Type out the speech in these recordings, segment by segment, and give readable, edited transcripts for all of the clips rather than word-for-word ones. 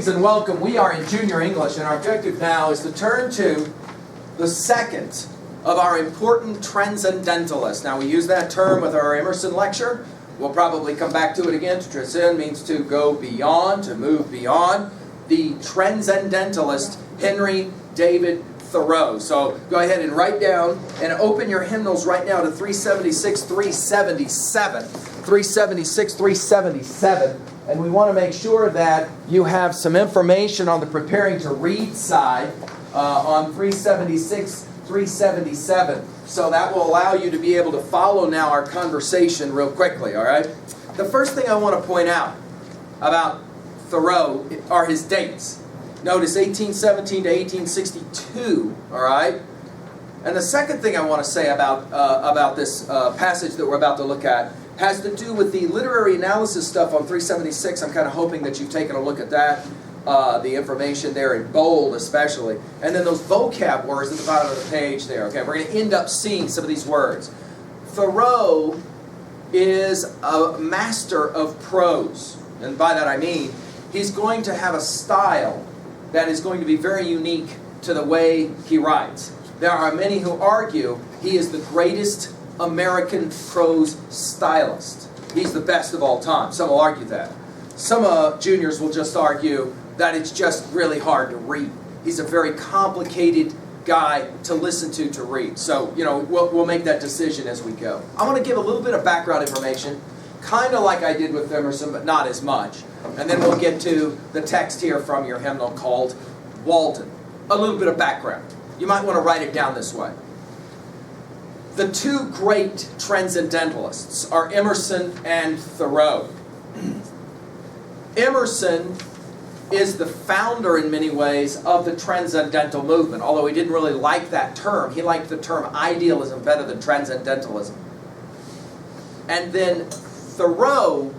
Greetings and welcome. We are in Junior English, and our objective now is to turn to the second of our important transcendentalists. Now, we use that term with our Emerson lecture. We'll probably come back to it again. To transcend means to go beyond, to move beyond. The transcendentalist Henry David Thoreau. So go ahead and write down and open your hymnals right now to 376, 377. 376, 377. And we want to make sure that you have some information on the preparing to read side on 376, 377. So that will allow you to be able to follow now our conversation real quickly, all right? The first thing I want to point out about Thoreau are his dates. Notice 1817 to 1862, all right? And the second thing I want to say about this passage that we're about to look at has to do with the literary analysis stuff on 376. I'm kind of hoping that you've taken a look at that. The information there in bold especially. And then those vocab words at the bottom of the page there. Okay, we're going to end up seeing some of these words. Thoreau is a master of prose. And by that I mean he's going to have a style that is going to be very unique to the way he writes. There are many who argue he is the greatest American prose stylist. He's the best of all time. Some will argue that. Some juniors will just argue that it's just really hard to read. He's a very complicated guy to listen to read. So, you know, we'll make that decision as we go. I want to give a little bit of background information, kind of like I did with Emerson, but not as much. And then we'll get to the text here from your hymnal called Walden. A little bit of background. You might want to write it down this way. The two great transcendentalists are Emerson and Thoreau. Emerson is the founder in many ways of the transcendental movement, although he didn't really like that term. He liked the term idealism better than transcendentalism. And then Thoreau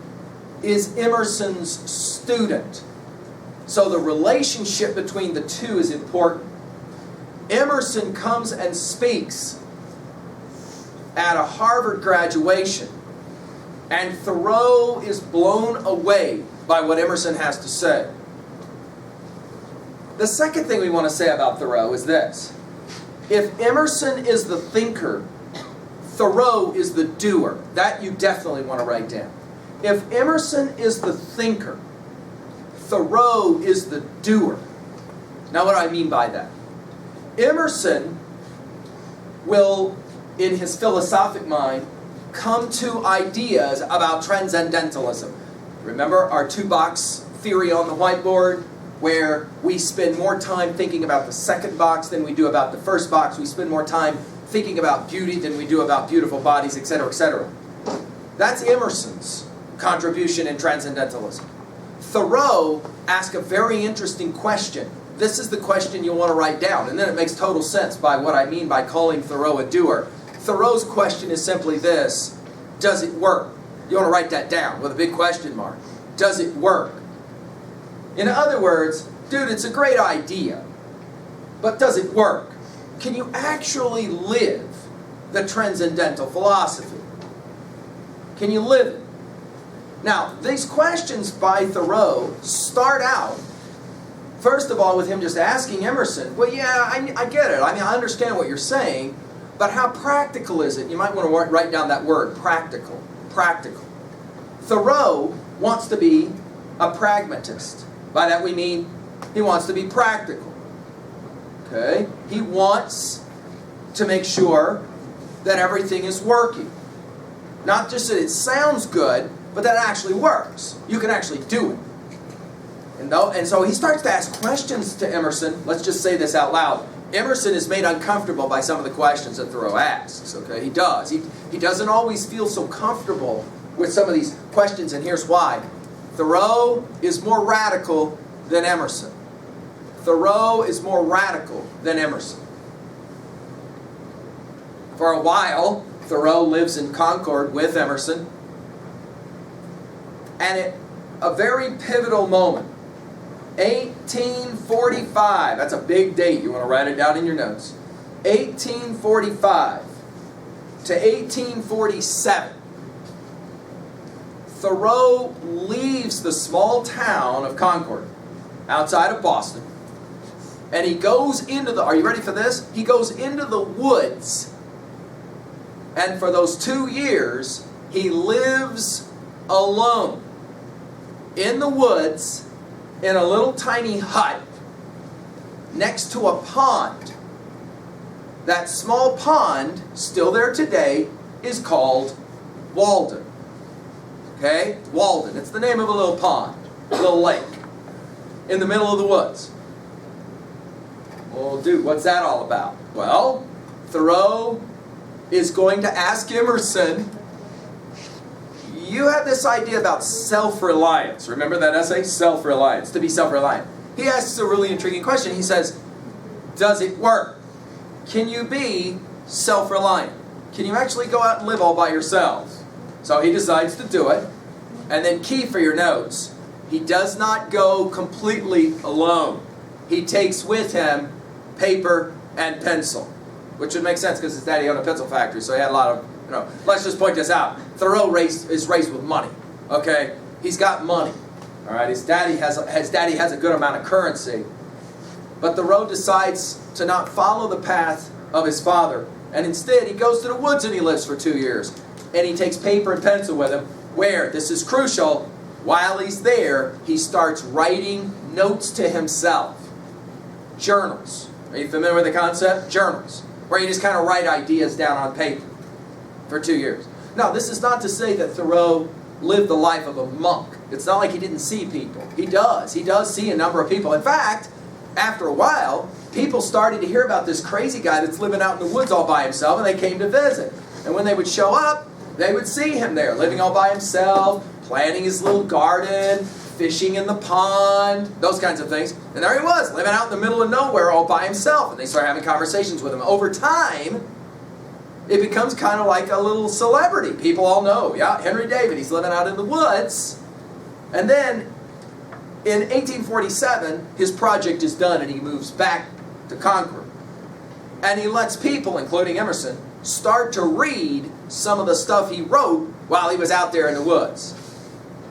is Emerson's student. So the relationship between the two is important. Emerson comes and speaks at a Harvard graduation, and Thoreau is blown away by what Emerson has to say. The second thing we want to say about Thoreau is this. If Emerson is the thinker, Thoreau is the doer. That you definitely want to write down. If Emerson is the thinker, Thoreau is the doer. Now, what do I mean by that? Emerson will, in his philosophic mind, come to ideas about transcendentalism. Remember our two-box theory on the whiteboard, where we spend more time thinking about the second box than we do about the first box. We spend more time thinking about beauty than we do about beautiful bodies, etc., etc. That's Emerson's contribution in transcendentalism. Thoreau asked a very interesting question. This is the question you'll want to write down, and then it makes total sense by what I mean by calling Thoreau a doer. Thoreau's question is simply this: does it work? You want to write that down with a big question mark. Does it work? In other words, dude, it's a great idea, but does it work? Can you actually live the transcendental philosophy? Can you live it? Now, these questions by Thoreau start out, first of all, with him just asking Emerson, well, yeah, I get it. I mean, I understand what you're saying, but how practical is it? You might want to write down that word, practical. Practical. Thoreau wants to be a pragmatist. By that we mean he wants to be practical. Okay? He wants to make sure that everything is working. Not just that it sounds good, but that it actually works. You can actually do it. And so he starts to ask questions to Emerson. Let's just say this out loud. Emerson is made uncomfortable by some of the questions that Thoreau asks. Okay, he does. He doesn't always feel so comfortable with some of these questions, and here's why. Thoreau is more radical than Emerson. Thoreau is more radical than Emerson. For a while, Thoreau lives in Concord with Emerson, and at a very pivotal moment, 1845, that's a big date, you want to write it down in your notes, 1845 to 1847, Thoreau leaves the small town of Concord outside of Boston. And he goes into the, are you ready for this? He goes into the woods. And for those 2 years, he lives alone in the woods in a little tiny hut next to a pond. That small pond, still there today, is called Walden. Okay? Walden. It's the name of a little pond, a little lake, in the middle of the woods. Well, dude, what's that all about? Well, Thoreau is going to ask Emerson, you have this idea about self-reliance. Remember that essay? Self-reliance, to be self-reliant. He asks a really intriguing question. He says, does it work? Can you be self-reliant? Can you actually go out and live all by yourself? So he decides to do it. And then key for your notes, he does not go completely alone. He takes with him paper and pencil, which would make sense because his daddy owned a pencil factory, so he had a lot of, let's just point this out. Thoreau is raised with money, okay? He's got money, all right? His daddy has a good amount of currency, but Thoreau decides to not follow the path of his father, and instead he goes to the woods and he lives for 2 years, and he takes paper and pencil with him, where, this is crucial, while he's there, he starts writing notes to himself. Journals. Are you familiar with the concept? Journals. Where you just kind of write ideas down on paper for 2 years. Now, this is not to say that Thoreau lived the life of a monk. It's not like he didn't see people. He does. He does see a number of people. In fact, after a while, people started to hear about this crazy guy that's living out in the woods all by himself, and they came to visit. And when they would show up, they would see him there, living all by himself, planting his little garden, fishing in the pond, those kinds of things. And there he was, living out in the middle of nowhere all by himself. And they started having conversations with him. Over time, it becomes kind of like a little celebrity. People all know, yeah, Henry David, he's living out in the woods. And then, in 1847, his project is done and he moves back to Concord. And he lets people, including Emerson, start to read some of the stuff he wrote while he was out there in the woods.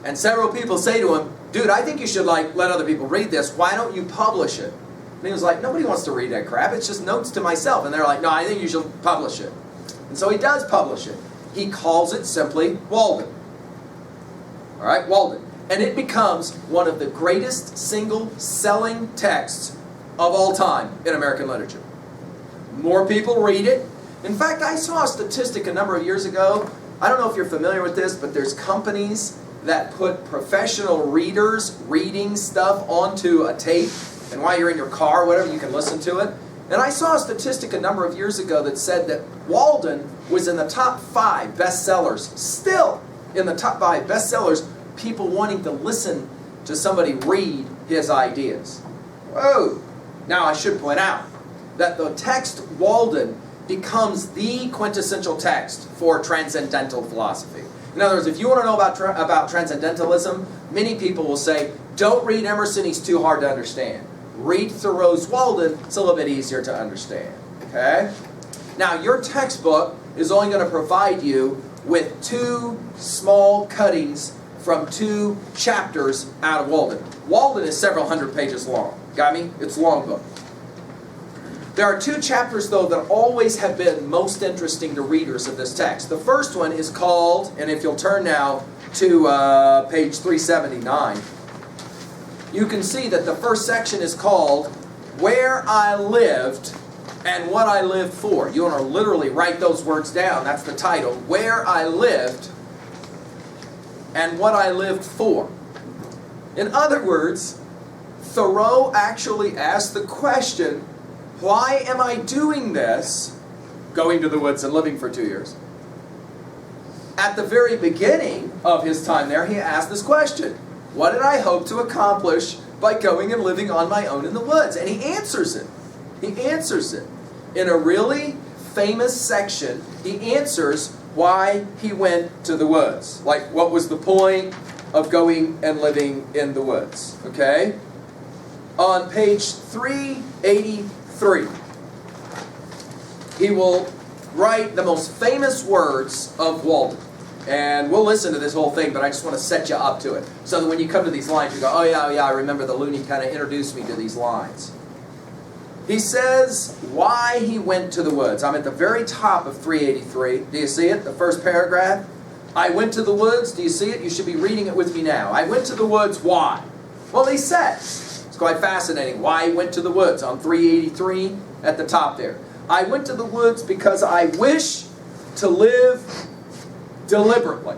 And several people say to him, dude, I think you should let other people read this. Why don't you publish it? And he was like, nobody wants to read that crap. It's just notes to myself. And they're like, no, I think you should publish it. And so he does publish it. He calls it simply Walden. All right, Walden. And it becomes one of the greatest single-selling texts of all time in American literature. More people read it. In fact, I saw a statistic a number of years ago. I don't know if you're familiar with this, but there's companies that put professional readers reading stuff onto a tape, and while you're in your car or whatever, you can listen to it. And I saw a statistic a number of years ago that said that Walden was in the top 5 bestsellers, still in the top 5 bestsellers, people wanting to listen to somebody read his ideas. Whoa! Now I should point out that the text Walden becomes the quintessential text for transcendental philosophy. In other words, if you want to know about transcendentalism, many people will say, don't read Emerson, he's too hard to understand. Read Thoreau's Walden, it's a little bit easier to understand. Okay? Now, your textbook is only going to provide you with 2 small cuttings from 2 chapters out of Walden. Walden is several hundred pages long. Got me? It's a long book. There are 2 chapters, though, that always have been most interesting to readers of this text. The first one is called, and if you'll turn now to page 379, you can see that the first section is called Where I Lived and What I Lived For. You want to literally write those words down. That's the title. Where I Lived and What I Lived For. In other words, Thoreau actually asked the question, why am I doing this, going to the woods and living for 2 years? At the very beginning of his time there, he asked this question. What did I hope to accomplish by going and living on my own in the woods? And he answers it. He answers it. In a really famous section, he answers why he went to the woods. Like, what was the point of going and living in the woods? Okay? On page 383, he will write the most famous words of Walden. And we'll listen to this whole thing, but I just want to set you up to it. So that when you come to these lines, you go, oh yeah, I remember the loony kind of introduced me to these lines. He says why he went to the woods. I'm at the very top of 383. Do you see it? The first paragraph. I went to the woods. Do you see it? You should be reading it with me now. I went to the woods. Why? Well, he says, it's quite fascinating why he went to the woods on 383 at the top there. I went to the woods because I wish to live deliberately.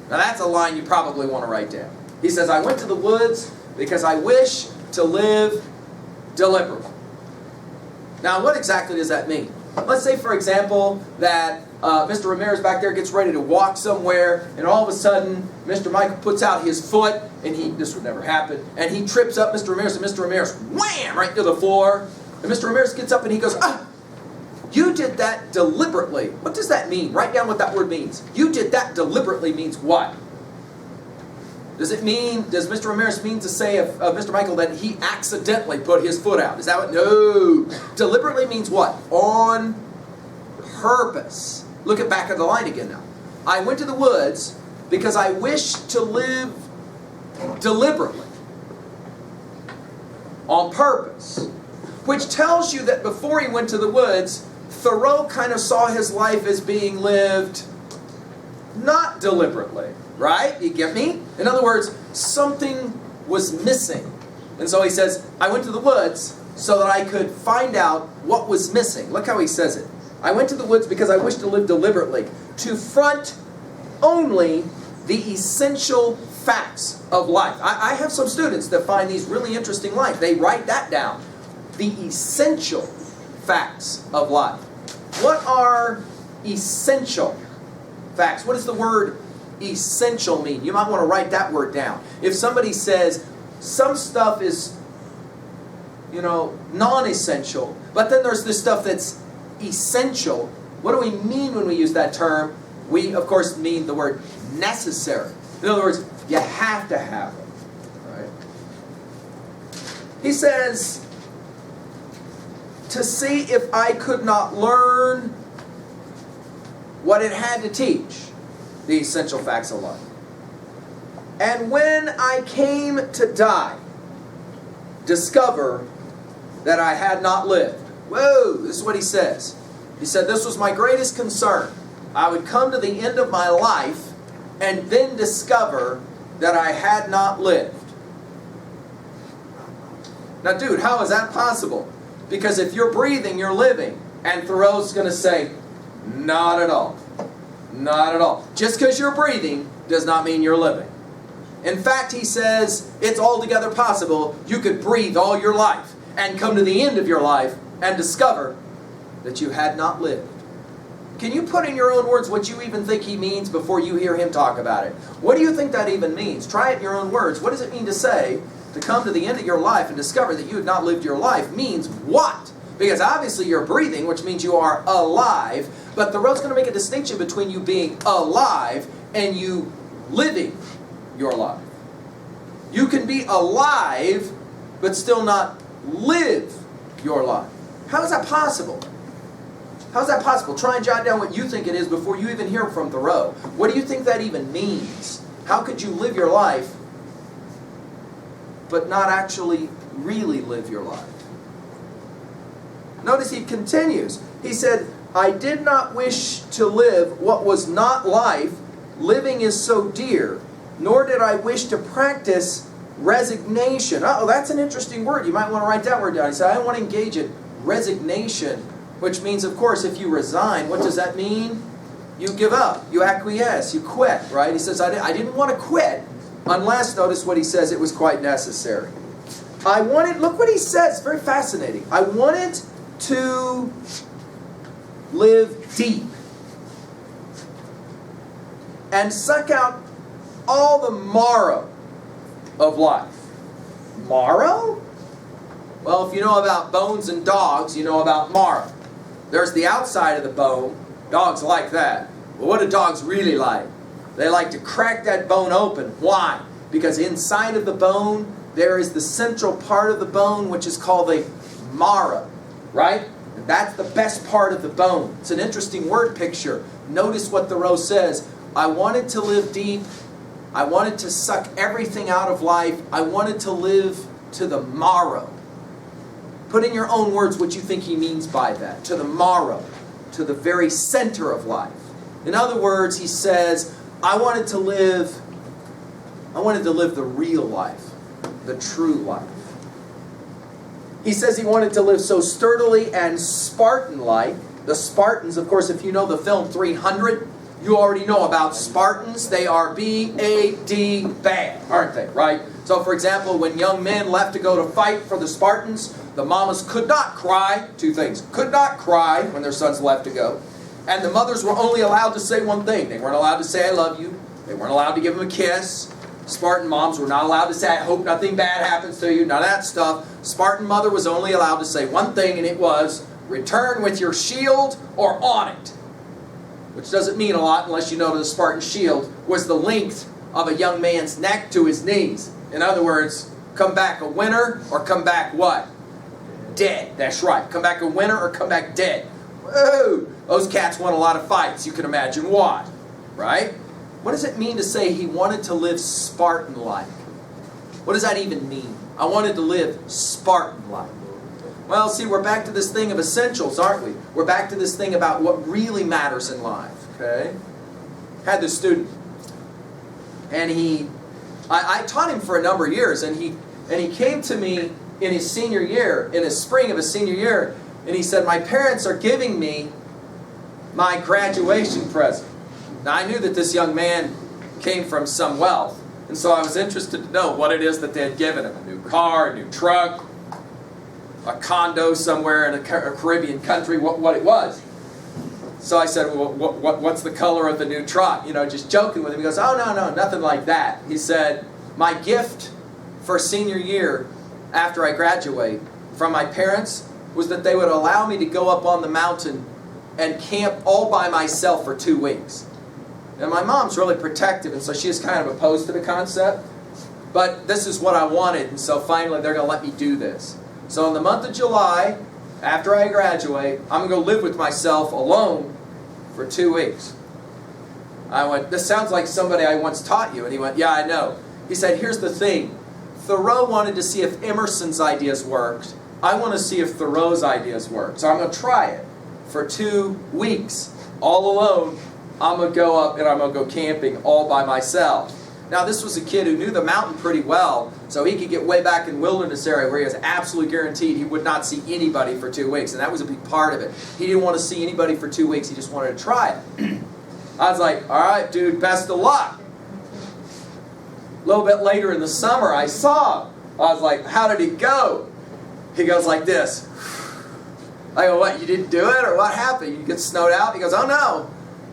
Now that's a line you probably want to write down. He says, I went to the woods because I wish to live deliberately. Now what exactly does that mean? Let's say, for example, that Mr. Ramirez back there gets ready to walk somewhere, and all of a sudden Mr. Michael puts out his foot, and this would never happen, and he trips up Mr. Ramirez, and Mr. Ramirez, wham, right to the floor. And Mr. Ramirez gets up and he goes, you did that deliberately. What does that mean? Write down what that word means. You did that deliberately means what? Does Mr. Ramirez mean to say of Mr. Michael that he accidentally put his foot out? Is that what? No. Deliberately means what? On purpose. Look at back of the line again now. I went to the woods because I wish to live deliberately. On purpose. Which tells you that before he went to the woods, Thoreau kind of saw his life as being lived not deliberately. Right? You get me? In other words, something was missing. And so he says, I went to the woods so that I could find out what was missing. Look how he says it. I went to the woods because I wish to live deliberately, to front only the essential facts of life. I have some students that find these really interesting lines. They write that down. The essential facts of life. What are essential facts? What does the word essential mean? You might want to write that word down. If somebody says some stuff is, non-essential, but then there's this stuff that's essential, what do we mean when we use that term? We, of course, mean the word necessary. In other words, you have to have it. Right? He says, to see if I could not learn what it had to teach, the essential facts of life. And when I came to die, discover that I had not lived. Whoa, this is what he says. He said, this was my greatest concern. I would come to the end of my life and then discover that I had not lived. Now, dude, how is that possible? Because if you're breathing, you're living. And Thoreau's going to say, not at all. Not at all. Just because you're breathing does not mean you're living. In fact, he says, it's altogether possible you could breathe all your life and come to the end of your life and discover that you had not lived. Can you put in your own words what you even think he means before you hear him talk about it? What do you think that even means? Try it in your own words. What does it mean to say, to come to the end of your life and discover that you had not lived your life means what? Because obviously you're breathing, which means you are alive, but Thoreau's going to make a distinction between you being alive and you living your life. You can be alive, but still not live your life. How is that possible? How is that possible? Try and jot down what you think it is before you even hear from Thoreau. What do you think that even means? How could you live your life but not actually really live your life? Notice he continues. He said, I did not wish to live what was not life. Living is so dear. Nor did I wish to practice resignation. Oh, that's an interesting word. You might want to write that word down. He said, I don't want to engage in resignation, which means, of course, if you resign, what does that mean? You give up. You acquiesce. You quit, right? He says, I didn't want to quit unless, notice what he says, it was quite necessary. I wanted, look what he says, very fascinating. I wanted to live deep and suck out all the marrow of life. Marrow? Well, if you know about bones and dogs, you know about marrow. There's the outside of the bone. Dogs like that. But what do dogs really like? They like to crack that bone open. Why? Because inside of the bone, there is the central part of the bone, which is called the marrow. Right? And that's the best part of the bone. It's an interesting word picture. Notice what Thoreau says. I wanted to live deep. I wanted to suck everything out of life. I wanted to live to the morrow. Put in your own words what you think he means by that. To the morrow. To the very center of life. In other words, he says, I wanted to live the real life. The true life. He says he wanted to live so sturdily and Spartan-like. The Spartans, of course, if you know the film 300, you already know about Spartans. They are B-A-D, bad, aren't they, right? So, for example, when young men left to go to fight for the Spartans, the mamas could not cry. Two things. Could not cry when their sons left to go. And the mothers were only allowed to say one thing. They weren't allowed to say, I love you. They weren't allowed to give them a kiss. Spartan moms were not allowed to say, I hope nothing bad happens to you. None of that stuff. Spartan mother was only allowed to say one thing, and it was, return with your shield or on it. Which doesn't mean a lot unless you know that the Spartan shield was the length of a young man's neck to his knees. In other words, come back a winner or come back what? Dead. That's right. Come back a winner or come back dead. Whoa! Those cats won a lot of fights. You can imagine why. Right? What does it mean to say he wanted to live Spartan-like? What does that even mean? I wanted to live Spartan-like. Well, see, we're back to this thing of essentials, aren't we? We're back to this thing about what really matters in life. Okay? Had this student, and I taught him for a number of years, and he came to me in his senior year, in the spring of his senior year, and he said, my parents are giving me my graduation present. Now, I knew that this young man came from some wealth, and so I was interested to know what it is that they had given him. A new car, a new truck, a condo somewhere in a Caribbean country, what it was. So I said, well, what's the color of the new truck? You know, just joking with him. He goes, oh, no, nothing like that. He said, my gift for senior year after I graduate from my parents was that they would allow me to go up on the mountain and camp all by myself for 2 weeks. And my mom's really protective, and so she is kind of opposed to the concept. But this is what I wanted, and so finally they're going to let me do this. So in the month of July, after I graduate, I'm going to go live with myself alone for 2 weeks. I went, this sounds like somebody I once taught you. And he went, yeah, I know. He said, here's the thing. Thoreau wanted to see if Emerson's ideas worked. I want to see if Thoreau's ideas work. So I'm going to try it for 2 weeks, all alone. I'm going to go up and I'm going to go camping all by myself. Now, this was a kid who knew the mountain pretty well, so he could get way back in wilderness area where he was absolutely guaranteed he would not see anybody for 2 weeks, and that was a big part of it. He didn't want to see anybody for 2 weeks. He just wanted to try it. I was like, all right, dude, best of luck. A little bit later in the summer, I saw him. I was like, how did it go? He goes like this. I go, what, you didn't do it, or what happened? You get snowed out? He goes, oh, no.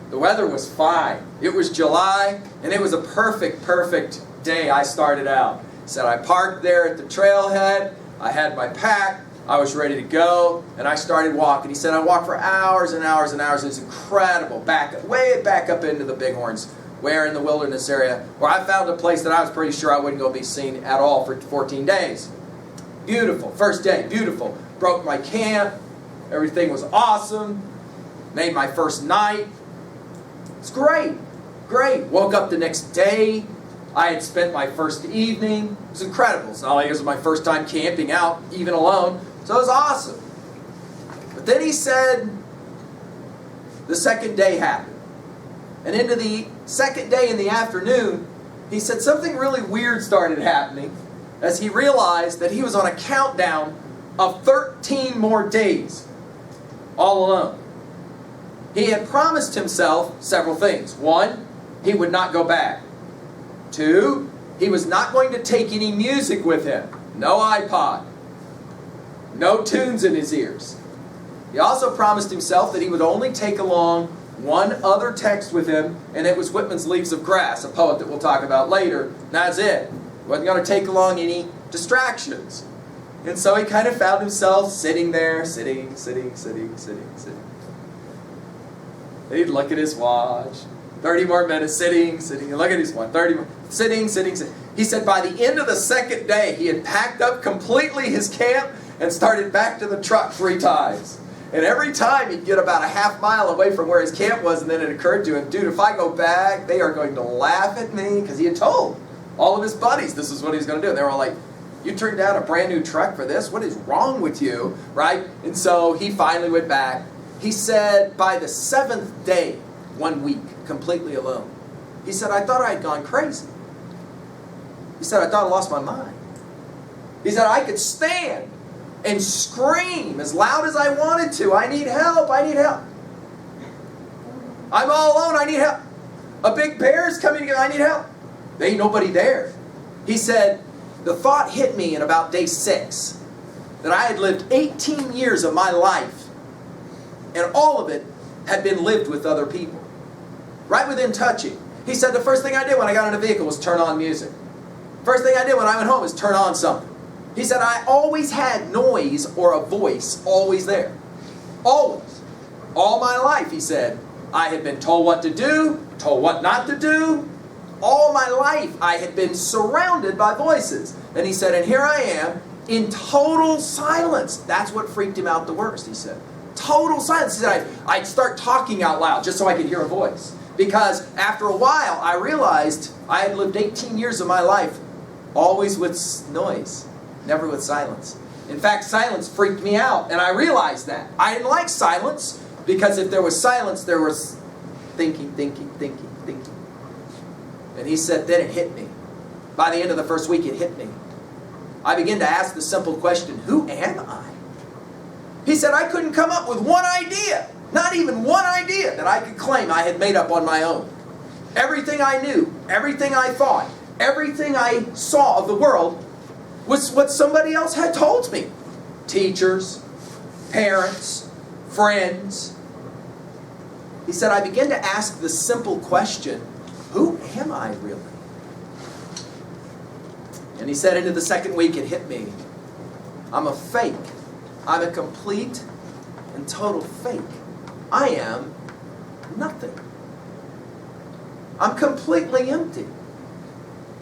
The weather was fine. It was July, and it was a perfect day I started out. He said, I parked there at the trailhead. I had my pack. I was ready to go, and I started walking. He said, I walked for hours and hours and hours. It was incredible. Way back up into the Bighorns, where in the wilderness area, where I found a place that I was pretty sure I wouldn't go be seen at all for 14 days. Beautiful. First day, beautiful. Broke my camp. Everything was awesome. Made my first night. It's great. Woke up the next day. I had spent my first evening. It was incredible. It's not like it was my first time camping out, even alone. So it was awesome. But then he said, the second day happened. And into the second day in the afternoon, he said something really weird started happening as he realized that he was on a countdown of 13 more days, all alone. He had promised himself several things. 1, he would not go back. 2, he was not going to take any music with him. No iPod. No tunes in his ears. He also promised himself that he would only take along one other text with him, and it was Whitman's Leaves of Grass, a poet that we'll talk about later. And that's it. He wasn't going to take along any distractions. And so he kind of found himself sitting there, sitting. And he'd look at his watch. 30 more minutes, sitting. And look at his watch. 30 more, sitting. He said by the end of the second day, he had packed up completely his camp and started back to the truck 3 times. And every time he'd get about a half mile away from where his camp was, and then it occurred to him, dude, if I go back, they are going to laugh at me. Because he had told all of his buddies this is what he was going to do. And they were all like, you turned down a brand new truck for this? What is wrong with you? Right? And so he finally went back. He said by the 7th day, 1 week, completely alone, he said, I thought I had gone crazy. He said, I thought I lost my mind. He said, I could stand and scream as loud as I wanted to. I need help. I need help. I'm all alone. I need help. A big bear's coming together. I need help. There ain't nobody there. He said, the thought hit me in about day 6 that I had lived 18 years of my life, and all of it had been lived with other people. Right within touching. He said, the first thing I did when I got in a vehicle was turn on music. First thing I did when I went home was turn on something. He said, I always had noise or a voice always there. Always. All my life, he said, I had been told what to do, told what not to do. All my life, I had been surrounded by voices. And he said, and here I am in total silence. That's what freaked him out the worst, he said. Total silence. He said, I'd start talking out loud just so I could hear a voice. Because after a while, I realized I had lived 18 years of my life always with noise. Never with silence. In fact, silence freaked me out, and I realized that. I didn't like silence, because if there was silence, there was thinking. And he said, then it hit me. By the end of the first week, it hit me. I began to ask the simple question, who am I? He said, I couldn't come up with one idea, not even one idea, that I could claim I had made up on my own. Everything I knew, everything I thought, everything I saw of the world was what somebody else had told me. Teachers, parents, friends. He said, I began to ask the simple question, who am I really? And he said, into the second week it hit me. I'm a fake. I'm a complete and total fake. I am nothing. I'm completely empty.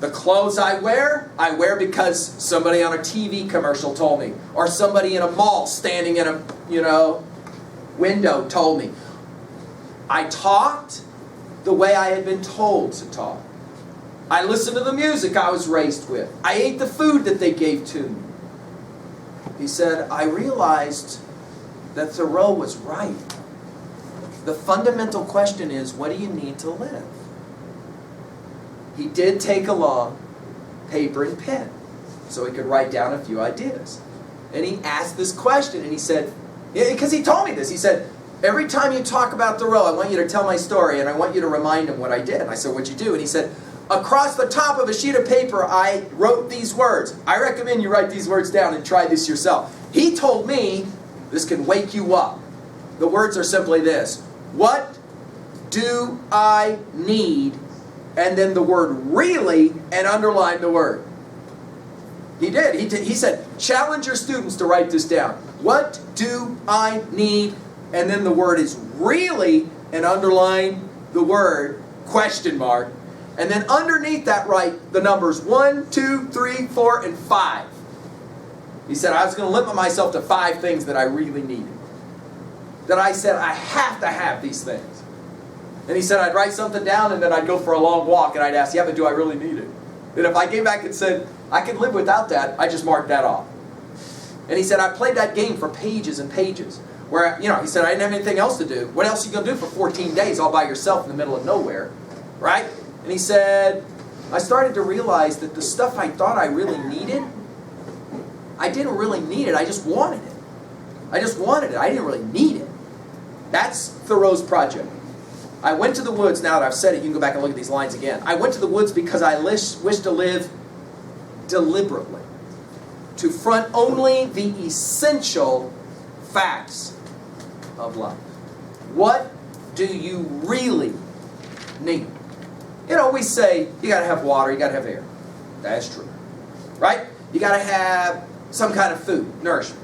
The clothes I wear because somebody on a TV commercial told me, or somebody in a mall standing in a, window told me. I talked the way I had been told to talk. I listened to the music I was raised with. I ate the food that they gave to me. He said, I realized that Thoreau was right. The fundamental question is, what do you need to live? He did take along paper and pen so he could write down a few ideas. And he asked this question, and he said, because he told me this, he said, every time you talk about Thoreau, I want you to tell my story, and I want you to remind him what I did. And I said, what'd you do? And he said, across the top of a sheet of paper, I wrote these words. I recommend you write these words down and try this yourself. He told me this can wake you up. The words are simply this. What do I need? And then the word really, and underline the word. He did. He said, challenge your students to write this down. What do I need? And then the word is really, and underline the word, question mark. And then underneath that write the numbers 1, 2, 3, 4, and 5. He said, I was going to limit myself to 5 things that I really needed. That I said, I have to have these things. And he said, I'd write something down, and then I'd go for a long walk, and I'd ask, yeah, but do I really need it? And if I came back and said, I could live without that, I just marked that off. And he said, I played that game for pages and pages. Where, he said, I didn't have anything else to do. What else are you going to do for 14 days all by yourself in the middle of nowhere? Right? And he said, I started to realize that the stuff I thought I really needed, I didn't really need it. I just wanted it. I just wanted it. I didn't really need it. That's Thoreau's project. I went to the woods. Now that I've said it, you can go back and look at these lines again. I went to the woods because I wish to live deliberately. To front only the essential facts of life. What do you really need? We say you got to have water, you got to have air. That's true. Right? You got to have some kind of food, nourishment.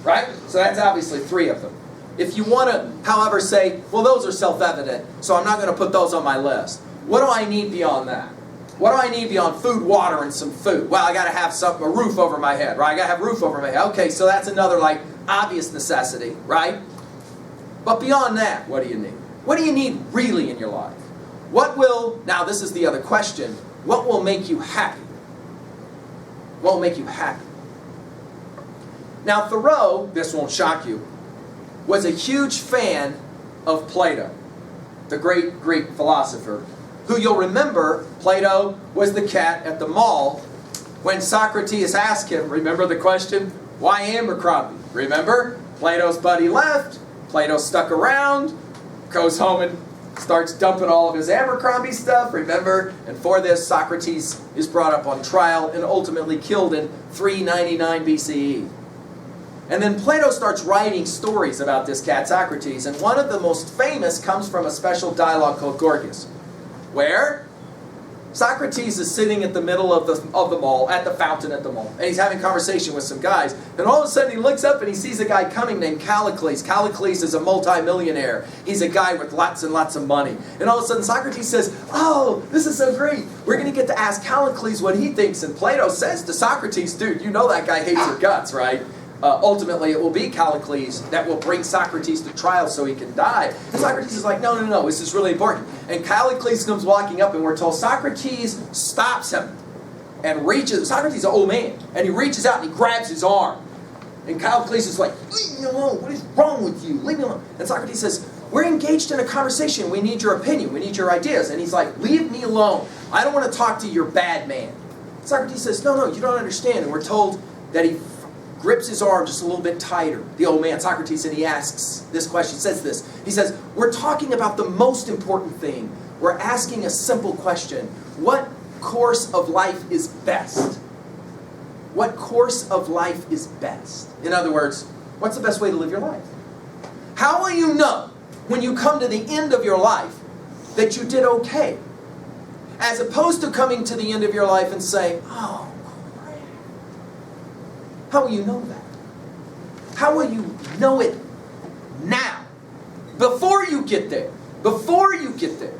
Right? So that's obviously 3 of them. If you want to, however, say, well, those are self-evident, so I'm not going to put those on my list. What do I need beyond that? What do I need beyond food, water, and some food? Well, I got to have a roof over my head, right? I got to have a roof over my head. Okay, so that's another, obvious necessity, right? But beyond that, what do you need? What do you need really in your life? What will, now this is the other question, what will make you happy? What will make you happy? Now Thoreau, this won't shock you, was a huge fan of Plato, the great Greek philosopher, who you'll remember, Plato was the cat at the mall when Socrates asked him, remember the question, why Abercrombie? Remember? Plato's buddy left, Plato stuck around, goes home and starts dumping all of his Abercrombie stuff, remember? And for this, Socrates is brought up on trial and ultimately killed in 399 BCE. And then Plato starts writing stories about this cat, Socrates, and one of the most famous comes from a special dialogue called Gorgias, where Socrates is sitting at the middle of the mall, at the fountain at the mall, and he's having a conversation with some guys, and all of a sudden he looks up and he sees a guy coming named Callicles. Callicles is a multi-millionaire. He's a guy with lots and lots of money. And all of a sudden Socrates says, oh, this is so great. We're going to get to ask Callicles what he thinks. And Plato says to Socrates, dude, you know that guy hates your guts, right? Ultimately, it will be Callicles that will bring Socrates to trial so he can die. And Socrates is like, no, this is really important. And Callicles comes walking up, and we're told Socrates stops him and reaches. Socrates is an old man, and he reaches out and he grabs his arm. And Callicles is like, leave me alone. What is wrong with you? Leave me alone. And Socrates says, we're engaged in a conversation. We need your opinion. We need your ideas. And he's like, leave me alone. I don't want to talk to your bad man. Socrates says, no, you don't understand. And we're told that he grips his arm just a little bit tighter, the old man, Socrates, and he asks this question, says this. He says, we're talking about the most important thing. We're asking a simple question. What course of life is best? What course of life is best? In other words, what's the best way to live your life? How will you know when you come to the end of your life that you did okay? As opposed to coming to the end of your life and saying, oh, how will you know that? How will you know it now? Before you get there. Before you get there.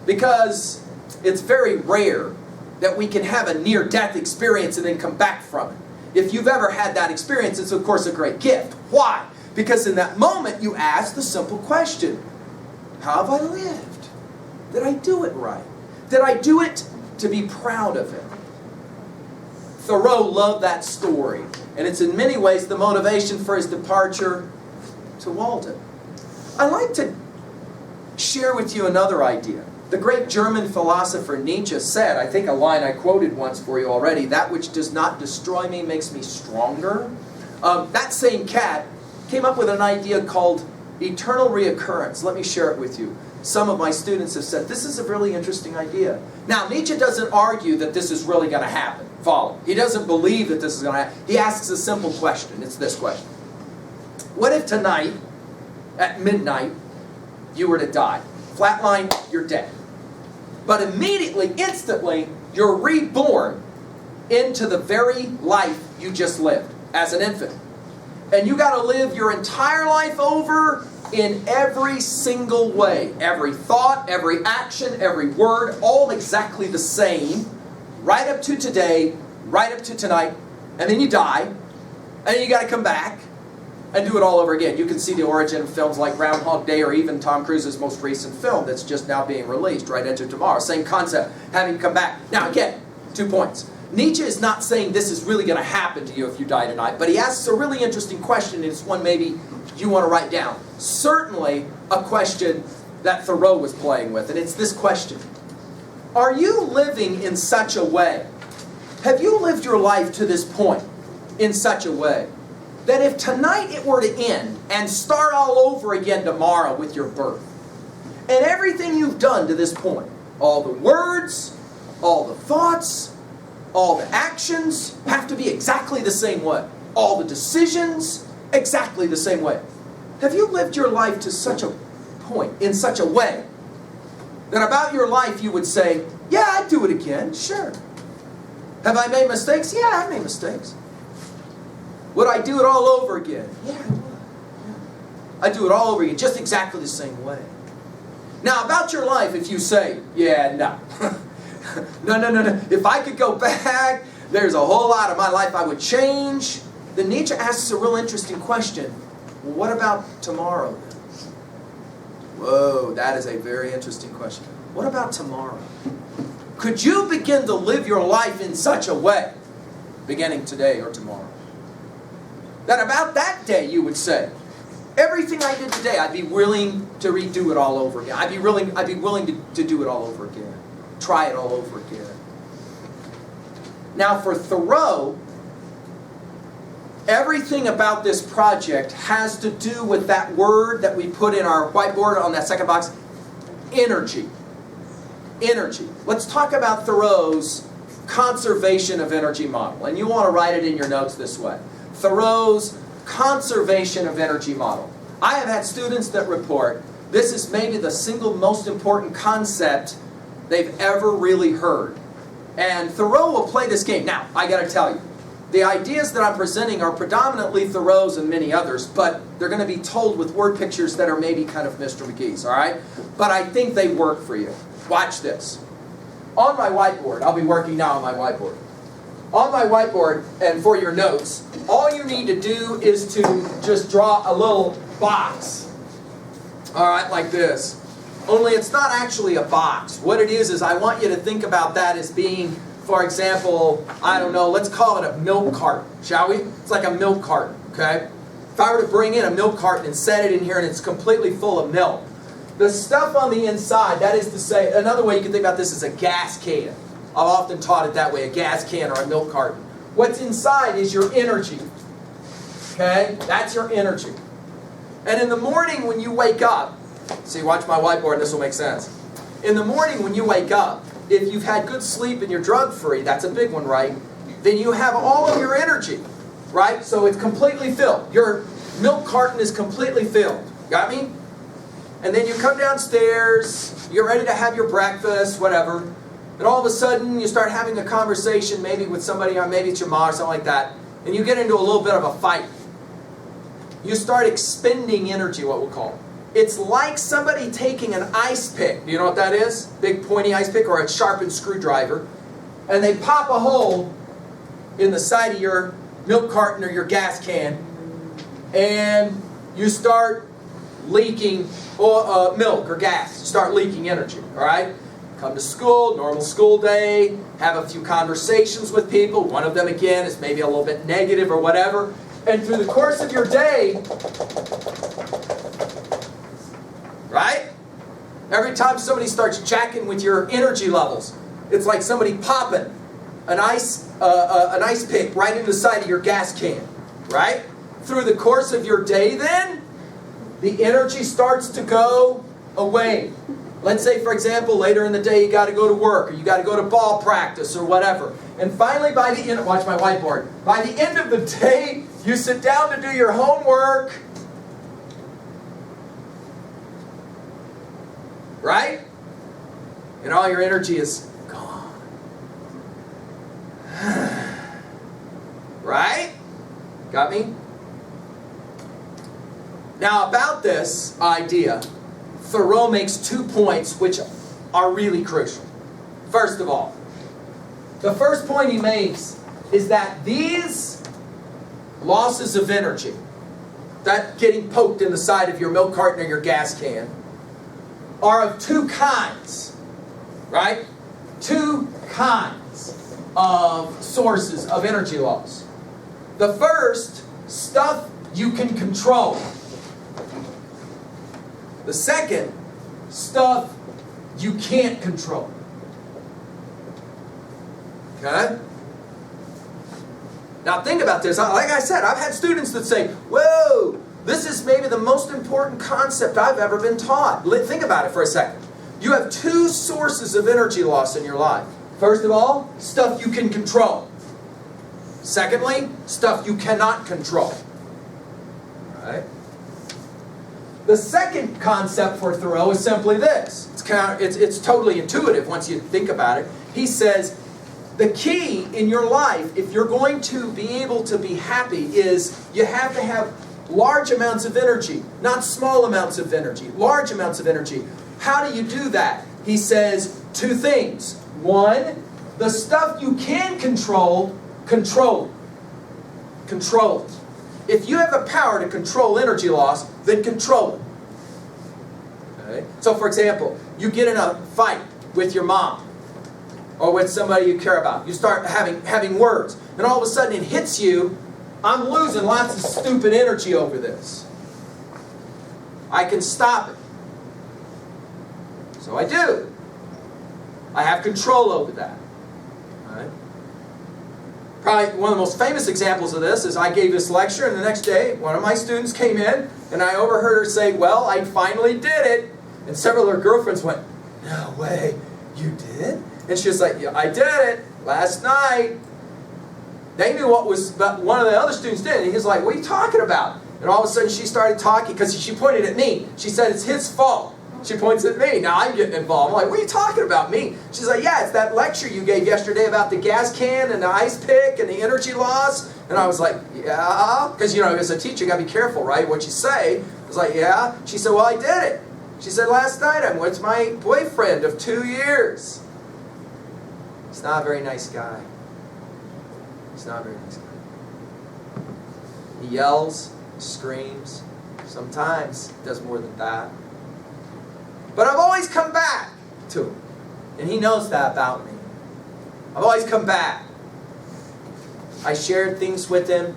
Because it's very rare that we can have a near-death experience and then come back from it. If you've ever had that experience, it's of course a great gift. Why? Because in that moment you ask the simple question, how have I lived? Did I do it right? Did I do it to be proud of it? Thoreau loved that story, and it's in many ways the motivation for his departure to Walden. I'd like to share with you another idea. The great German philosopher Nietzsche said, I think a line I quoted once for you already, that which does not destroy me makes me stronger. That same cat came up with an idea called eternal reoccurrence. Let me share it with you. Some of my students have said, this is a really interesting idea. Now, Nietzsche doesn't argue that this is really going to happen. Follow. He doesn't believe that this is going to happen. He asks a simple question. It's this question. What if tonight, at midnight, you were to die? Flatline, you're dead. But immediately, instantly, you're reborn into the very life you just lived as an infant. And you got to live your entire life over in every single way. Every thought, every action, every word, all exactly the same. Right up to today, right up to tonight. And then you die. And then you got to come back and do it all over again. You can see the origin of films like Groundhog Day or even Tom Cruise's most recent film that's just now being released, right into tomorrow. Same concept, having to come back. Now again, 2 points. Nietzsche is not saying this is really going to happen to you if you die tonight, but he asks a really interesting question, and it's one maybe you want to write down. Certainly a question that Thoreau was playing with, and it's this question. Are you living in such a way? Have you lived your life to this point in such a way that if tonight it were to end and start all over again tomorrow with your birth, and everything you've done to this point, all the words, all the thoughts, all the actions have to be exactly the same way. All the decisions, exactly the same way. Have you lived your life to such a point, in such a way, that about your life you would say, yeah, I'd do it again, sure. Have I made mistakes? Yeah, I've made mistakes. Would I do it all over again? Yeah, I would. Yeah. I'd do it all over again, just exactly the same way. Now, about your life, if you say, yeah, no. No. If I could go back, there's a whole lot of my life I would change. Then Nietzsche asks a real interesting question. Well, what about tomorrow? Whoa, that is a very interesting question. What about tomorrow? Could you begin to live your life in such a way, beginning today or tomorrow, that about that day you would say, everything I did today, I'd be willing to redo it all over again. I'd be willing to do it all over again. Try it all over again. Now for Thoreau, everything about this project has to do with that word that we put in our whiteboard on that second box, energy. Energy. Let's talk about Thoreau's conservation of energy model. And you want to write it in your notes this way. Thoreau's conservation of energy model. I have had students that report this is maybe the single most important concept they've ever really heard. And Thoreau will play this game. Now, I got to tell you, the ideas that I'm presenting are predominantly Thoreau's and many others, but they're going to be told with word pictures that are maybe kind of Mr. McGee's, all right? But I think they work for you. Watch this. On my whiteboard, I'll be working now on my whiteboard. On my whiteboard, and for your notes, all you need to do is to just draw a little box. All right, like this. Only it's not actually a box. What it is I want you to think about that as being, for example, I don't know, let's call it a milk carton, shall we? It's like a milk carton, okay? If I were to bring in a milk carton and set it in here and it's completely full of milk, the stuff on the inside, that is to say, another way you can think about this is a gas can. I've often taught it that way, a gas can or a milk carton. What's inside is your energy, okay? That's your energy. And in the morning when you wake up, see, watch my whiteboard and this will make sense. In the morning when you wake up, if you've had good sleep and you're drug-free, that's a big one, right? Then you have all of your energy, right? So it's completely filled. Your milk carton is completely filled. Got me? And then you come downstairs, you're ready to have your breakfast, whatever. And all of a sudden, you start having a conversation, maybe with somebody, or maybe it's your mom or something like that, and you get into a little bit of a fight. You start expending energy, what we'll call it. It's like somebody taking an ice pick. Do you know what that is? Big pointy ice pick or a sharpened screwdriver. And they pop a hole in the side of your milk carton or your gas can. And you start leaking milk or gas. You start leaking energy. All right? Come to school, normal school day. Have a few conversations with people. One of them, again, is maybe a little bit negative or whatever. And through the course of your day, right? Every time somebody starts jacking with your energy levels, it's like somebody popping an ice pick right into the side of your gas can, right? Through the course of your day then, the energy starts to go away. Let's say, for example, later in the day you got to go to work or you got to go to ball practice or whatever. And finally by the end, watch my whiteboard, by the end of the day, you sit down to do your homework. Right? And all your energy is gone. Right? Got me? Now about this idea, Thoreau makes 2 points which are really crucial. First of all, the first point he makes is that these losses of energy, that getting poked in the side of your milk carton or your gas can, are of 2 kinds, right? 2 kinds of sources of energy loss. The first, stuff you can control. The second, stuff you can't control. Okay? Now think about this. Like I said, I've had students that say, whoa, this is maybe the most important concept I've ever been taught. Think about it for a second. You have 2 sources of energy loss in your life. First of all, stuff you can control. Secondly, stuff you cannot control. All right? The second concept for Thoreau is simply this. It's totally intuitive once you think about it. He says, the key in your life, if you're going to be able to be happy, is you have to have large amounts of energy, not small amounts of energy, large amounts of energy. How do you do that? He says 2 things. 1, the stuff you can control, control it. Control it. If you have the power to control energy loss, then control it. So for example, you get in a fight with your mom or with somebody you care about. You start having words, and all of a sudden it hits you, I'm losing lots of stupid energy over this. I can stop it. So I do. I have control over that. All right? Probably one of the most famous examples of this is I gave this lecture, and the next day one of my students came in, and I overheard her say, well, I finally did it. And several of her girlfriends went, no way, you did? And she was like, yeah, I did it last night. They knew what one of the other students did, and he was like, what are you talking about? And all of a sudden she started talking, because she pointed at me. She said, it's his fault. She points at me. Now I'm getting involved. I'm like, what are you talking about, me? She's like, yeah, it's that lecture you gave yesterday about the gas can and the ice pick and the energy loss. And I was like, yeah. Because, you know, as a teacher, you got to be careful, right, what you say. I was like, yeah. She said, well, I did it. She said, last night I'm with my boyfriend of 2 years. He's not a very nice guy. He's not a very nice guy. He yells, screams. Sometimes does more than that. But I've always come back to him. And he knows that about me. I've always come back. I shared things with him,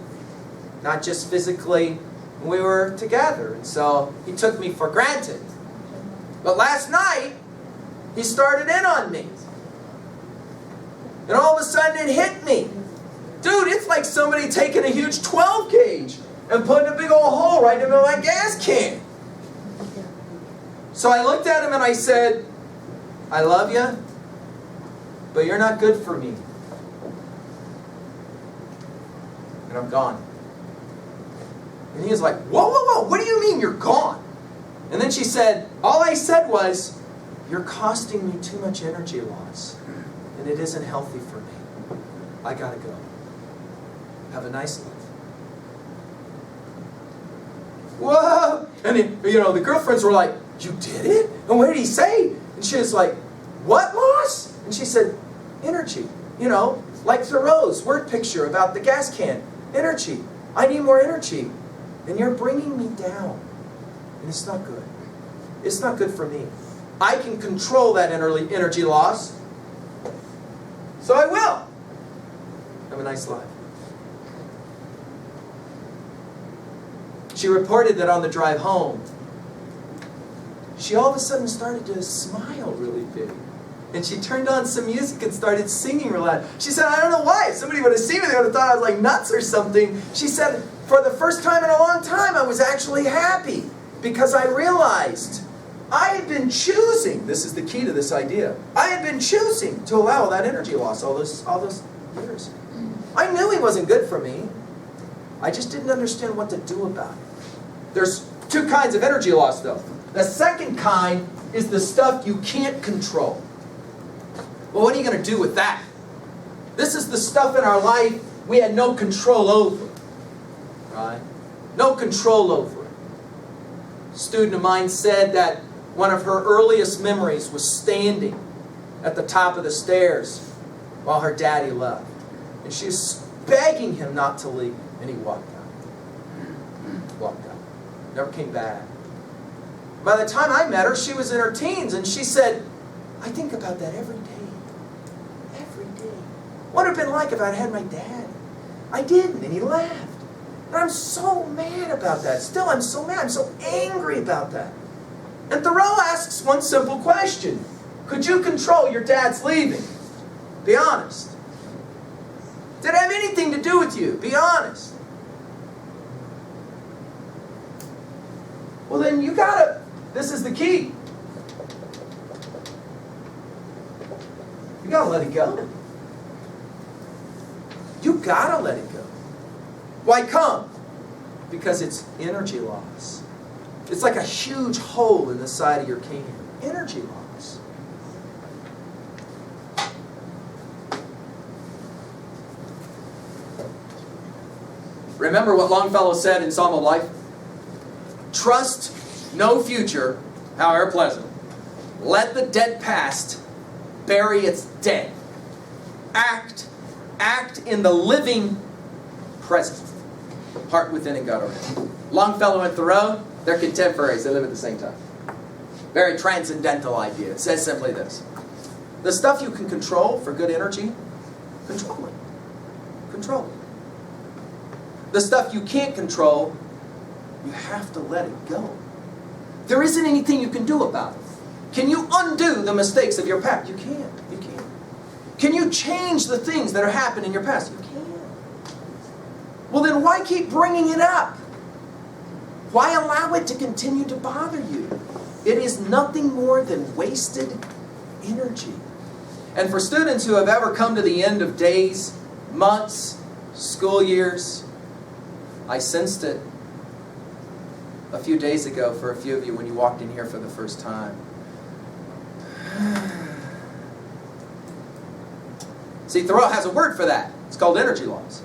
not just physically, when we were together. And so he took me for granted. But last night, he started in on me. And all of a sudden it hit me. Dude, it's like somebody taking a huge 12 gauge and putting a big old hole right into my gas can. So I looked at him and I said, I love you, but you're not good for me. And I'm gone. And he was like, whoa, whoa, whoa, what do you mean you're gone? And then she said, all I said was, you're costing me too much energy loss, and it isn't healthy for me. I gotta go. Have a nice life. Whoa! And then, you know, the girlfriends were like, you did it? And what did he say? And she was like, what loss? And she said, energy. You know, like Thoreau's word picture about the gas can. Energy. I need more energy. And you're bringing me down. And it's not good. It's not good for me. I can control that energy loss. So I will. Have a nice life. She reported that on the drive home, she all of a sudden started to smile really big. And she turned on some music and started singing real loud. She said, I don't know why. If somebody would have seen me, they would have thought I was like nuts or something. She said, for the first time in a long time, I was actually happy. Because I realized I had been choosing, this is the key to this idea, I had been choosing to allow that energy loss all those years. I knew he wasn't good for me. I just didn't understand what to do about it. There's two kinds of energy loss, though. The second kind is the stuff you can't control. Well, what are you going to do with that? This is the stuff in our life we had no control over. Right? No control over it. A student of mine said that one of her earliest memories was standing at the top of the stairs while her daddy left. And she was begging him not to leave. And he walked out. Walked out. Never came back. By the time I met her, she was in her teens. And she said, I think about that every day. Every day. What would it have been like if I'd had my dad? I didn't. And he laughed. And I'm so mad about that. Still, I'm so mad. I'm so angry about that. And Thoreau asks one simple question. Could you control your dad's leaving? Be honest. Did it have anything to do with you? Be honest. Well, then you gotta, this is the key. You gotta let it go. You gotta let it go. Why come? Because it's energy loss. It's like a huge hole in the side of your can. Energy loss. Remember what Longfellow said in Psalm of Life? Trust no future, however pleasant. Let the dead past bury its dead. Act in the living present. Heart within and God around. Longfellow and Thoreau, they're contemporaries. They live at the same time. Very transcendental idea. It says simply this. The stuff you can control for good energy, control it. Control it. The stuff you can't control, you have to let it go. There isn't anything you can do about it. Can you undo the mistakes of your past? You can't. You can't. Can you change the things that are happening in your past? You can't. Well, then why keep bringing it up? Why allow it to continue to bother you? It is nothing more than wasted energy. And for students who have ever come to the end of days, months, school years, I sensed it a few days ago for a few of you when you walked in here for the first time. See, Thoreau has a word for that. It's called energy loss.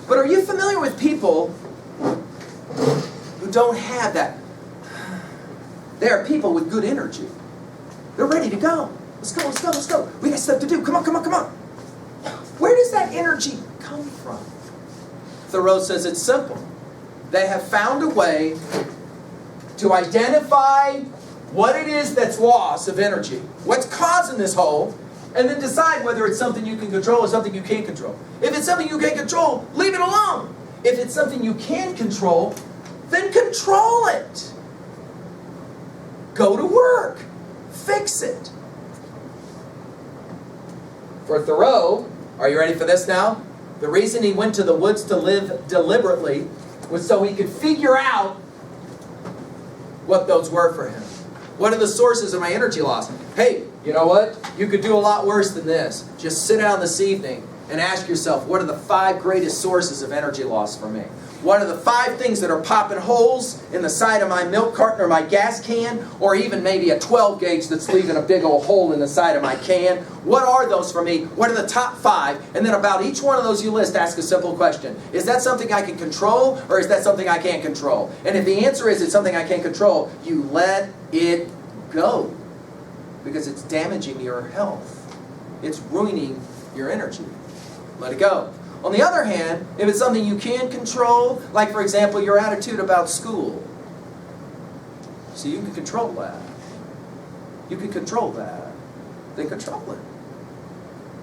But are you familiar with people who don't have that? They are people with good energy. They're ready to go. Let's go, let's go, let's go. We got stuff to do. Come on, come on, come on. Where does that energy come from? Thoreau says it's simple. They have found a way to identify what it is that's loss of energy, what's causing this hole, and then decide whether it's something you can control or something you can't control. If it's something you can't control, leave it alone. If it's something you can control, then control it. Go to work. Fix it. For Thoreau, are you ready for this now? The reason he went to the woods to live deliberately was so he could figure out what those were for him. What are the sources of my energy loss? Hey, you know what? You could do a lot worse than this. Just sit down this evening and ask yourself, what are the 5 greatest sources of energy loss for me? What are the 5 things that are popping holes in the side of my milk carton or my gas can, or even maybe a 12 gauge that's leaving a big old hole in the side of my can? What are those for me? What are the top 5? And then about each one of those you list, ask a simple question. Is that something I can control, or is that something I can't control? And if the answer is it's something I can't control, you let it go. Because it's damaging your health. It's ruining your energy. Let it go. On the other hand, if it's something you can control, like for example your attitude about school, so you can control that. You can control that. Then control it.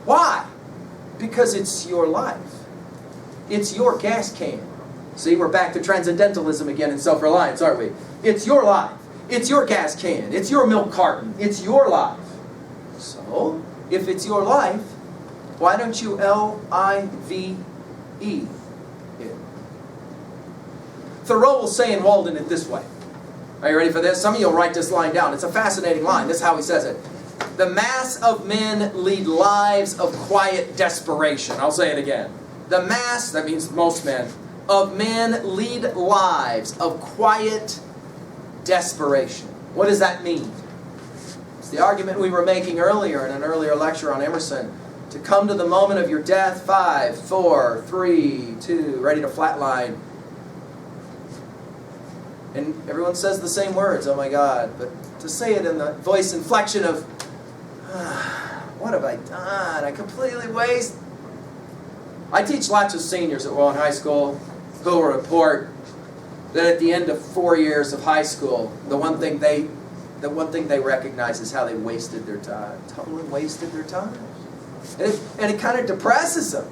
Why? Because it's your life. It's your gas can. See, we're back to transcendentalism again and self-reliance, aren't we? It's your life. It's your gas can. It's your milk carton. It's your life. So, if it's your life, why don't you L-I-V-E it? Thoreau will say in Walden it this way. Are you ready for this? Some of you will write this line down. It's a fascinating line. This is how he says it. The mass of men lead lives of quiet desperation. I'll say it again. The mass, that means most men, of men lead lives of quiet desperation. What does that mean? It's the argument we were making earlier in an earlier lecture on Emerson. To come to the moment of your death, 5, 4, 3, 2, ready to flatline. And everyone says the same words, oh my God. But to say it in the voice inflection of, what have I done? I completely wasted. I teach lots of seniors at Walden High School who will report that at the end of 4 years of high school, the one thing they recognize is how they wasted their time. Totally wasted their time. And it kind of depresses them.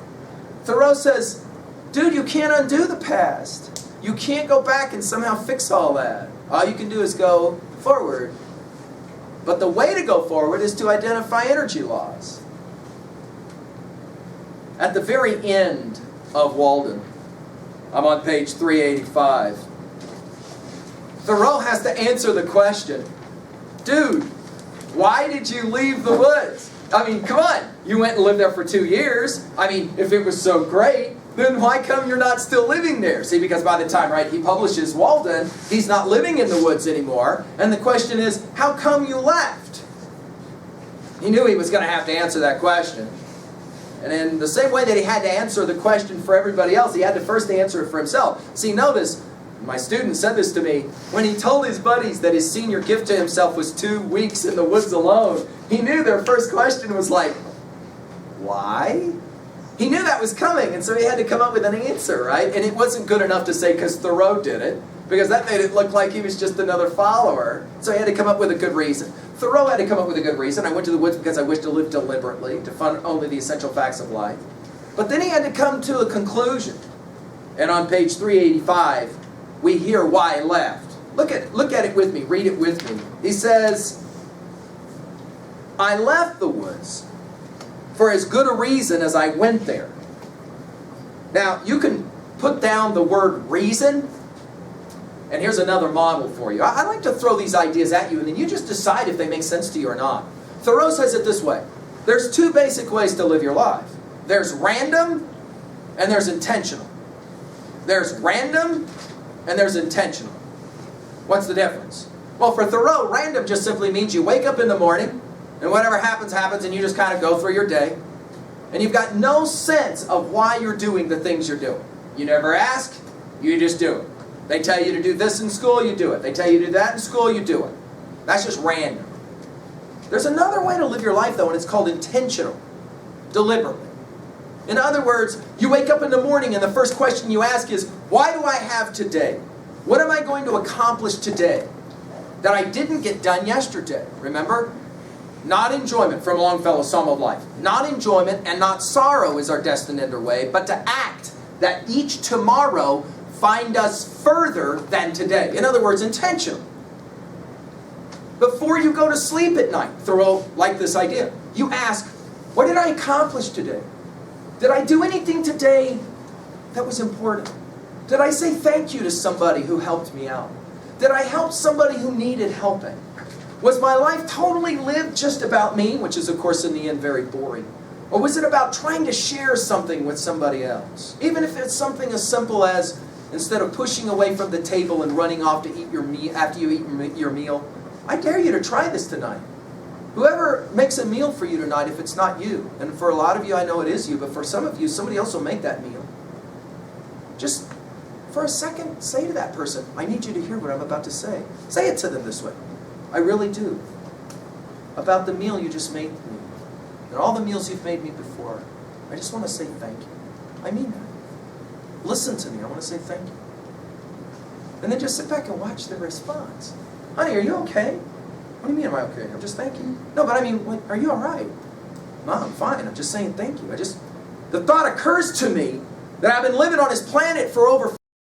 Thoreau says, dude, you can't undo the past. You can't go back and somehow fix all that. All you can do is go forward. But the way to go forward is to identify energy loss. At the very end of Walden, I'm on page 385, Thoreau has to answer the question, dude, why did you leave the woods? I mean, come on. You went and lived there for 2 years. I mean, if it was so great, then why come you're not still living there? See, because by the time, right, he publishes Walden, he's not living in the woods anymore. And the question is, how come you left? He knew he was going to have to answer that question. And in the same way that he had to answer the question for everybody else, he had to first answer it for himself. See, notice, my student said this to me, when he told his buddies that his senior gift to himself was 2 weeks in the woods alone, he knew their first question was like, why? He knew that was coming, and so he had to come up with an answer, right? And it wasn't good enough to say, because Thoreau did it. because that made it look like he was just another follower. So he had to come up with a good reason. Thoreau had to come up with a good reason. I went to the woods because I wished to live deliberately, to find only the essential facts of life. But then he had to come to a conclusion. And on page 385, we hear why he left. Look at it with me. Read it with me. He says, I left the woods for as good a reason as I went there. Now, you can put down the word reason, and here's another model for you. I like to throw these ideas at you, and then you just decide if they make sense to you or not. Thoreau says it this way. There's two basic ways to live your life. There's random, and there's intentional. There's random, and there's intentional. What's the difference? Well, for Thoreau, random just simply means you wake up in the morning, and whatever happens, happens, and you just kind of go through your day. And you've got no sense of why you're doing the things you're doing. You never ask, you just do it. They tell you to do this in school, you do it. They tell you to do that in school, you do it. That's just random. There's another way to live your life, though, and it's called intentional. Deliberately. In other words, you wake up in the morning and the first question you ask is, why do I have today? What am I going to accomplish today that I didn't get done yesterday? Remember? Not enjoyment, from Longfellow's Psalm of Life. Not enjoyment and not sorrow is our destined end or way, but to act that each tomorrow find us further than today. In other words, intentional. Before you go to sleep at night, Thoreau liked this idea. You ask, what did I accomplish today? Did I do anything today that was important? Did I say thank you to somebody who helped me out? Did I help somebody who needed helping? Was my life totally lived just about me, which is, of course, in the end, very boring? Or was it about trying to share something with somebody else? Even if it's something as simple as, instead of pushing away from the table and running off to eat your meal after you eat your meal, I dare you to try this tonight. Whoever makes a meal for you tonight, if it's not you, and for a lot of you, I know it is you, but for some of you, somebody else will make that meal. Just for a second, say to that person, I need you to hear what I'm about to say. Say it to them this way. I really do. About the meal you just made me. And all the meals you've made me before. I just want to say thank you. I mean that. Listen to me. I want to say thank you. And then just sit back and watch their response. Honey, are you okay? What do you mean, am I okay? I'm just thanking you. No, but I mean, are you all right? Mom, I'm fine. I'm just saying thank you. The thought occurs to me that I've been living on this planet for over